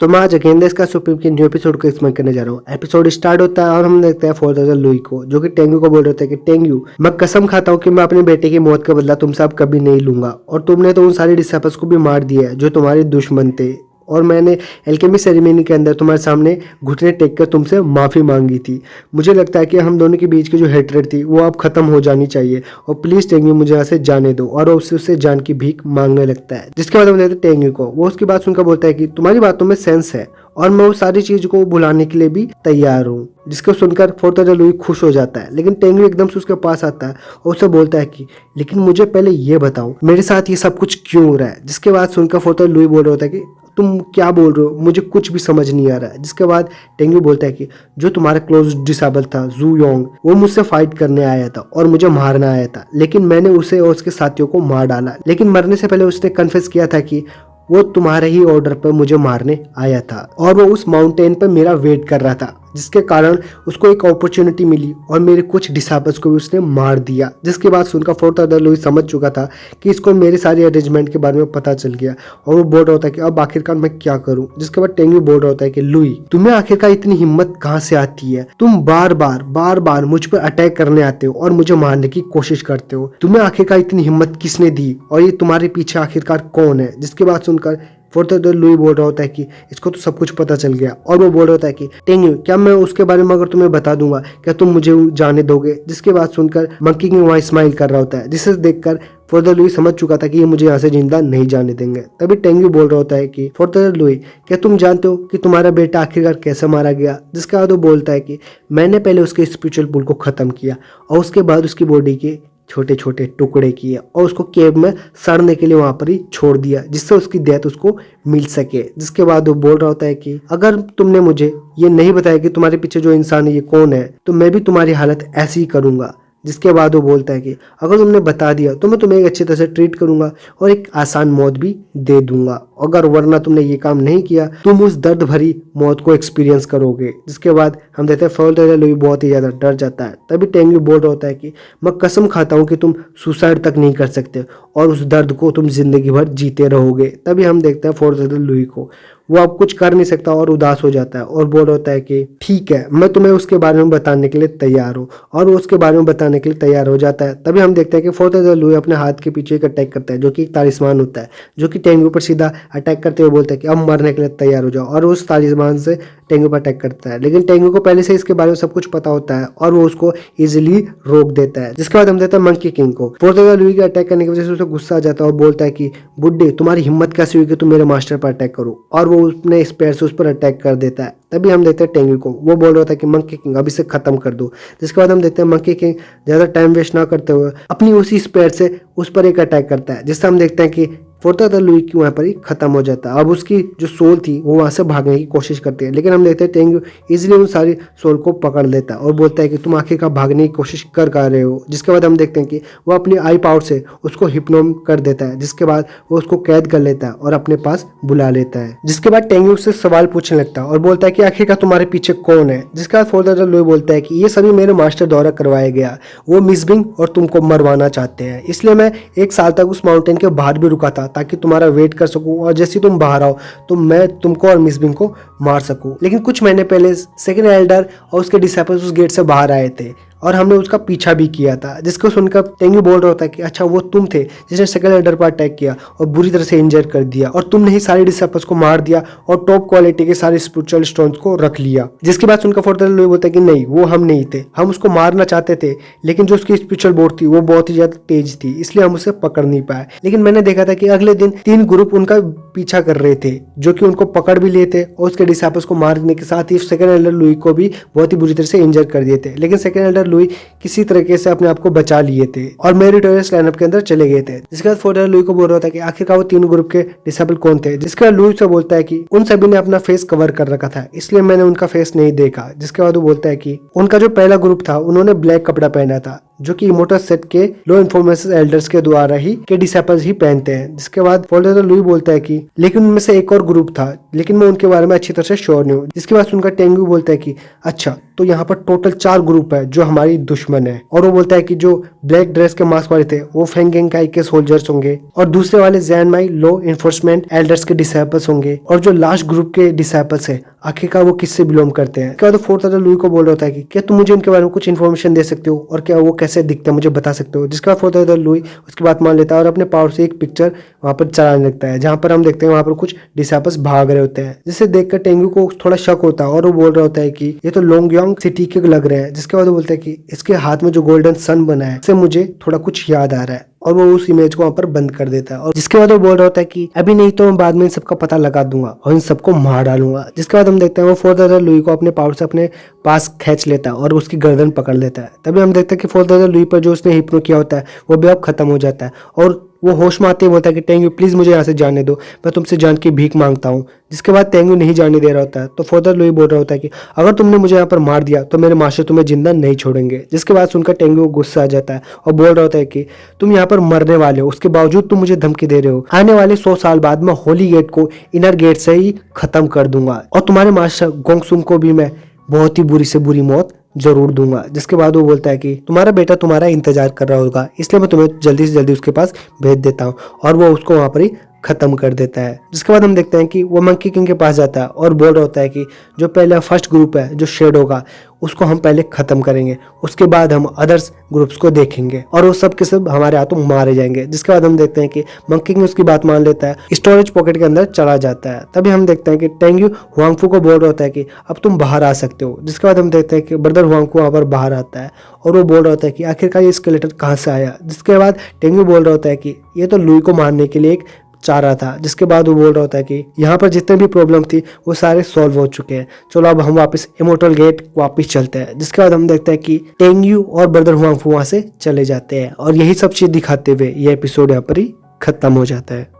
तो मैं आज अगेन इसका सुप्रीम के न्यू एपिसोड को एक्सप्लेन करने जा रहा हूँ। एपिसोड स्टार्ट होता है और हम देखते हैं फॉर लुई को, जो कि टेंगू को बोल रहे थे कि टेंगू, मैं कसम खाता हूँ कि मैं अपने बेटे की मौत का बदला तुमसे अब कभी नहीं लूंगा, और तुमने तो उन सारे डिसाइपल्स को भी मार दिया है जो तुम्हारे दुश्मन थे, और मैंने एल्केमी सेरेमनी के अंदर तुम्हारे सामने घुटने टेक कर तुमसे माफ़ी मांगी थी। मुझे लगता है कि हम दोनों के बीच की जो हेट्रेड थी वो अब ख़त्म हो जानी चाहिए, और प्लीज़ टेंगू मुझे यहाँ से जाने दो। और उससे जान की भीख मांगने लगता है, जिसके बाद हम देखते हैं टेंगू को, वो उसकी बात सुनकर बोलता है कि तुम्हारी बातों में सेंस है और मैं उस सारी चीज को भुलाने के लिए भी तैयार हूँ। जिसको सुनकर फोर्थ लुई खुश हो जाता है, लेकिन टेंगू एकदम से उसके पास आता है और उसे बोलता है कि लेकिन मुझे पहले ये बताओ मेरे साथ ये सब कुछ क्यों हो रहा है। जिसके बाद सुनकर फोर्थ लुई बोल रहा होता है कि तुम क्या बोल रहे हो, मुझे कुछ भी समझ नहीं आ रहा है। जिसके बाद टेंगू बोलता है कि जो तुम्हारा क्लोज डिसेबल था जू योंग, वो मुझसे फाइट करने आया था और मुझे मारना आया था, लेकिन मैंने उसे और उसके साथियों को मार डाला। लेकिन मरने से पहले उसने कन्फेस किया था कि वो तुम्हारे ही ऑर्डर पर मुझे मारने आया था और वो उस माउंटेन पर मेरा वेट कर रहा था, जिसके कारण उसको एक अपॉर्चुनिटी मिली और मेरे कुछ डिसाइपल्स को भी उसने मार दिया। जिसके बाद सुनकर फोर्थ लुई समझ चुका था कि इसको मेरे सारे अरेंजमेंट के बारे में पता चल गया, और वो बोल रहा होता है कि अब आखिरकार मैं क्या करूं। जिसके बाद टेंगू बोल रहा होता है कि लुई, तुम्हें आखिरकार इतनी हिम्मत कहां से आती है? तुम बार बार मुझ पर अटैक करने आते हो और मुझे मारने की कोशिश करते हो। तुम्हें आखिरकार इतनी हिम्मत किसने दी और ये तुम्हारे पीछे आखिरकार कौन है? जिसके बाद सुनकर फोर्थ लुई बोल रहा होता है कि इसको तो सब कुछ पता चल गया, और वो बोल रहा होता है कि टेंगू, क्या मैं उसके बारे में अगर तुम्हें बता दूंगा क्या तुम मुझे जाने दोगे? जिसके बाद सुनकर मंकी किंग वहां स्माइल कर रहा होता है, जिसे देखकर फोर्थ लुई समझ चुका था कि ये मुझे यहाँ से जिंदा नहीं जाने देंगे। तभी टेंगू बोल रहा होता है कि फोर्थ लुई, क्या तुम जानते हो कि तुम्हारा बेटा आखिरकार कैसे मारा गया? जिसके बाद वो बोलता है कि मैंने पहले उसके स्पिरिचुअल पुल को खत्म किया और उसके बाद उसकी बॉडी के छोटे छोटे टुकड़े किए और उसको केव में सड़ने के लिए वहां पर ही छोड़ दिया, जिससे उसकी डेथ उसको मिल सके। जिसके बाद वो बोल रहा होता है कि अगर तुमने मुझे ये नहीं बताया कि तुम्हारे पीछे जो इंसान है ये कौन है, तो मैं भी तुम्हारी हालत ऐसी ही करूंगा। जिसके बाद वो बोलता है कि अगर तुमने बता दिया तो मैं तुम्हें एक अच्छी तरह से ट्रीट करूंगा और एक आसान मौत भी दे दूंगा, अगर वरना तुमने ये काम नहीं किया तुम उस दर्द भरी मौत को एक्सपीरियंस करोगे। जिसके बाद हम देखते हैं फोर्थ लुई बहुत ही ज्यादा डर जाता है। तभी टेंगू बोल रहा होता है कि मैं कसम खाता हूँ कि तुम सुसाइड तक नहीं कर सकते और उस दर्द को तुम जिंदगी भर जीते रहोगे। तभी हम देखते हैं फोर्थ लुई को, वो अब कुछ कर नहीं सकता और उदास हो जाता है और बोल रहा होता है कि ठीक है, मैं तुम्हें उसके बारे में बताने के लिए तैयार हूँ, और वो उसके बारे में बताने के लिए तैयार हो जाता है। तभी हम देखते हैं कि फोर्थ लुई अपने हाथ के पीछे एक अटैक करता है, जो कि एक तालिस्मान होता है, जो कि टेंगू पर सीधा अटैक करते हुए बोलता है कि अब मरने के लिए तैयार हो जाओ, और उस तालिस्मान से टेंगू पर अटैक करता है। लेकिन टेंगू को पहले से इसके बारे में सब कुछ पता होता है और वो उसको इजिली रोक देता है। जिसके बाद हम देखते हैं मंकी किंग को। फोर्थ लुई के अटैक करने की वजह से उसे गुस्सा आ जाता है और बोलता है कि बुड्ढे, तुम्हारी हिम्मत कैसे हुई कि तुम मेरे मास्टर पर अटैक करो, और वो अपने स्पेयर से उस पर अटैक कर देता है। तभी हम देखते हैं टेंगू को, वो बोल रहा था कि मंकी किंग अब इसे खत्म कर दो। जिसके बाद हम देखते हैं मंकी किंग ज्यादा टाइम वेस्ट ना करते हुए अपनी उसी स्पेयर से उस पर एक अटैक करता है, जिससे हम देखते हैं कि फोर्थ लुई की वहां पर ही खत्म हो जाता है। अब उसकी जो सोल थी वो वहां से भागने की कोशिश करती है, लेकिन हम देखते हैं टेंगू इजिली उन सारी सोल को पकड़ लेता है और बोलता है कि तुम आखिरकार भागने की कोशिश कर रहे हो। जिसके बाद हम देखते हैं कि वो अपनी आई पावर से उसको हिप्नोम कर देता है, जिसके बाद वो उसको कैद कर लेता है और अपने पास बुला लेता है। जिसके बाद टेंगू उससे सवाल पूछने लगता है और बोलता है कि आखिरकार तुम्हारे पीछे कौन है? जिसके बाद फोर्थ लुई बोलता है कि ये सभी मेरे मास्टर द्वारा करवाया गया, वो मिसबिंग और तुमको मरवाना चाहते हैं, इसलिए मैं 1 साल तक उस माउंटेन के बाहर भी रुका था ताकि तुम्हारा वेट कर सकूं, और जैसे तुम बाहर आओ तो मैं तुमको और मिसबिंग को मार सकूं। लेकिन कुछ महीने पहले सेकंड एल्डर और उसके डिसाइपल्स उस गेट से बाहर आए थे और हमने उसका पीछा भी किया था। जिसको सुनकर टेंगू बोल रहा होता है कि अच्छा वो तुम थे जिसने सेकंड एल्डर पर अटैक किया और बुरी तरह से इंजर कर दिया, और तुमने ही सारे डिसाइपल्स को मार दिया और टॉप क्वालिटी के सारे स्पिरिचुअल स्टोन्स को रख लिया। जिसके बाद सुनकर फोर्थ लुई बोलता है कि नहीं, वो हम नहीं थे, हम उसको मारना चाहते थे, लेकिन जो उसकी स्पिरिचुअल बोर्ड थी वो बहुत ही ज्यादा तेज थी, इसलिए हम उसे पकड़ नहीं पाए। लेकिन मैंने देखा था कि अगले दिन 3 ग्रुप उनका पीछा कर रहे थे, जो कि उनको पकड़ भी लिए थे और उसके डिसाइपल्स को मारने के साथ ही सेकंड एल्डर लुई को भी बहुत ही बुरी तरह से इंजर कर दिए थे। लेकिन सेकंड एल्डर लुई किसी तरीके से अपने आप को बचा लिए थे और मेरिटोरियस लाइनअप के अंदर चले गए थे। जिसके बाद फोर्थ लुई को बोल रहा था कि आखिरकार वो 3 ग्रुप के डिसेबल कौन थे। जिसके बाद लुई से बोलता है कि उन सभी ने अपना फेस कवर कर रखा था, इसलिए मैंने उनका फेस नहीं देखा। जिसके बाद वो बोलता है कि उनका जो पहला ग्रुप था उन्होंने ब्लैक कपड़ा पहना था, जो कि इमोर्टल सेट के लो इन्फॉर्मेशन एल्डर्स के द्वारा ही के डिसेबल्स ही पहनते हैं। जिसके बाद फोर्थ लुई बोलता है कि लेकिन उनमें से एक और ग्रुप था, लेकिन मैं उनके बारे में अच्छी तरह से श्योर नहीं हूँ। जिसके बाद सुनकर टेंगू बोलता है कि अच्छा, तो यहाँ पर टोटल 4 ग्रुप है जो हमारी दुश्मन है। और वो बोलता है कि जो ब्लैक ड्रेस के मास्क वाले थे वो फेंगेंकाई के सोल्जर्स होंगे और दूसरे वाले ज़ैनमाई लॉ इन्फोर्समेंट एल्डर्स के डिसाइपल्स होंगे और जो लास्ट ग्रुप के डिसाइपल्स है आखिरकार वो किससे बिलोंग करते हैं। क्या तो फोर्थ ऑर्डर लुई को बोल रहा होता है कि क्या तुम मुझे इनके बारे में कुछ इन्फॉर्मेशन दे सकते हो और क्या वो कैसे दिखते हैं मुझे बता सकते हो। जिसके बाद फोर्थ ऑर्डर लुई उसकी बात मान लेता है और अपने पावर से एक पिक्चर वहां पर चलाने लगता है जहां पर हम देखते हैं वहां पर कुछ डिसाइपल्स भाग रहे होते हैं, जिसे देखकर टेंगू को थोड़ा शक होता है और वो बोल रहा होता है कि ये तो लोंगयांग सिटी के लग रहे हैं। जिसके बाद वो बोलता है कि इसके हाथ में जो गोल्डन सन बना है इससे मुझे थोड़ा कुछ याद आ रहा है और वो उस इमेज को वहां पर बंद कर देता है। और जिसके बाद वो बोल रहा होता है कि अभी नहीं तो मैं बाद में इन सबका पता लगा दूंगा और इन सबको मार डालूंगा। जिसके बाद हम देखते हैं वो फोर्थ ऑर्डर लुई को अपने पावर से अपने पास खींच लेता है और उसकी गर्दन पकड़ लेता है। तभी हम देखते हैं कि फोर्थ ऑर्डर लुई पर जो उसने हिप्नो किया होता है वो भी अब खत्म हो जाता है और वो होश में आते ही बोलता है कि टेंगू प्लीज मुझे यहाँ से जाने दो, मैं तुमसे जान की भीख मांगता हूँ। जिसके बाद टेंगू नहीं जाने दे रहा होता है तो फोर्थ ऑर्डर लुई बोल रहा होता है कि अगर तुमने मुझे यहाँ पर मार दिया तो मेरे मास्टर तुम्हें जिंदा नहीं छोड़ेंगे। जिसके बाद सुनकर टेंगू गुस्सा आ जाता है और बोल रहा होता है कि तुम यहाँ पर मरने वाले हो, उसके बावजूद तुम मुझे धमकी दे रहे हो। आने वाले 100 साल बाद मैं होली गेट को इनर गेट से ही खत्म कर दूंगा और तुम्हारे मास्टर गोंगसुंग को भी मैं बहुत ही बुरी से बुरी मौत जरूर दूंगा। जिसके बाद वो बोलता है कि तुम्हारा बेटा तुम्हारा इंतजार कर रहा होगा इसलिए मैं तुम्हें जल्दी से जल्दी उसके पास भेज देता हूँ और वो उसको वहां पर ही खत्म कर देता है। जिसके बाद हम देखते हैं कि वो मंकी किंग के पास जाता है और बोल रहा होता है कि जो पहला फर्स्ट ग्रुप है जो शेड होगा उसको हम पहले खत्म करेंगे, उसके बाद हम अदर्स ग्रुप्स को देखेंगे और वो सब के सब हमारे हाथों मारे जाएंगे। जिसके बाद हम देखते हैं कि मंकी किंग उसकी बात मान लेता है, स्टोरेज पॉकेट के अंदर चला जाता है। तभी हम देखते हैं कि टेंग्यू हुआंगफू को बोल रहा होता है कि अब तुम बाहर आ सकते हो। जिसके बाद हम देखते हैं कि ब्रदर हुआंगफू वहां पर बाहर आता है और वो बोल रहा होता है कि आखिरकार ये स्केलेटन कहाँ से आया। जिसके बाद टेंग्यू बोल रहा होता है कि ये तो लुई को मारने के लिए एक चाह रहा था। जिसके बाद वो बोल रहा होता है कि यहाँ पर जितने भी प्रॉब्लम थी वो सारे सॉल्व हो चुके हैं, चलो अब हम वापस इमोर्टल गेट वापस चलते हैं। जिसके बाद हम देखते हैं कि टेंग्यू और ब्रदर हुआंगफू वहां से चले जाते हैं और यही सब चीज दिखाते हुए ये एपिसोड यहाँ पर ही खत्म हो जाता है।